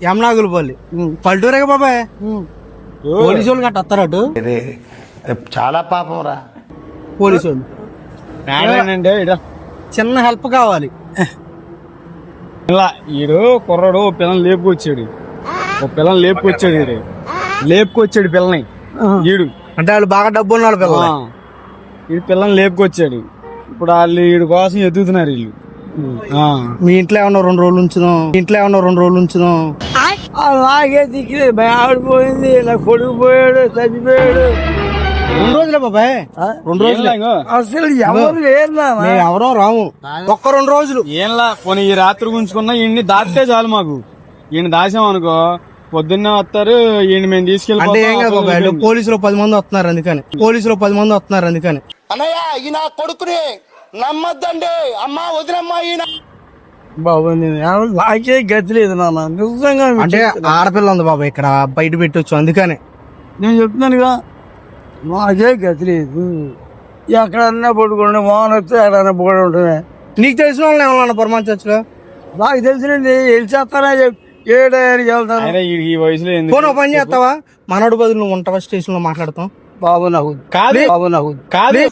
యమనాగులపల్లి పల్లెటూరేగా బాబాయ్. పోలీసు వాళ్ళు గట్ట వస్తారటు. చాలా పాపం రా పోలీసు వాళ్ళు చిన్న హెల్ప్ కావాలి. ఇలా ఈడు కుర్రాడు పిల్లని లేపుకొచ్చాడు, లేపుకొచ్చాడు పిల్లని. ఈడు అంటే వాళ్ళు బాగా డబ్బు ఉన్నాడు పిల్ల. ఈ పిల్లని లేపుకొచ్చాడు. ఇప్పుడు వాళ్ళు ఈడు కోసం ఎదుగుతున్నారు వీళ్ళు. మీ ఇంట్లో ఏమన్నా 2 రోజులు ఉంచుదాం. అలాగే దిక్కులేదు, ఆడిపోయింది, నా కొడుకు పోయాడు, చచ్చిపోయాడు. 2 రోజులే బాబాయ్, 2 రోజులు అసలు ఎవరు ఎవరో రాము. ఒక్క 2 రోజులు ఏంలా పోనీ ఈ రాత్రి ఉంచుకున్నా ఈయన్ని దాటితే చాలు మాకు. ఈయన దాచాం అనుకో పొద్దున్నే వస్తారు, ఈయన మేము తీసుకెళ్ళి. పోలీసులు 10 మంది వస్తున్నారు అందుకని. అన్నయ్య ఈ నా కొడుకుని నమ్మద్దండి, అమ్మా వదినమ్మా. ఈయన బాబు నాకే గతి లేదు నాన్న, నిజంగా. అంటే ఆడపిల్ల ఉంది బాబా ఇక్కడ, బయట పెట్టొచ్చు అందుకనే నేను చెప్తున్నానుగా, నాకే గతి లేదు. ఎక్కడన్నా పడుకోండి, వాహనం వస్తే ఎక్కడన్నా పడి ఉంటుంది. నీకు తెలిసిన వాళ్ళు ఏమన్నా పరమాన్ చర్చిలో? నాకు తెలిసినండి వెళ్ళిచేస్తానా ఏడానికి వెళ్తాను. ఈ వయసులో ఫోన్ పని చేస్తావా? మనోడు బదులు నువ్వు ఉంటావా? స్టేషన్ లో మాట్లాడతాం. బాబు నాకు కాదు.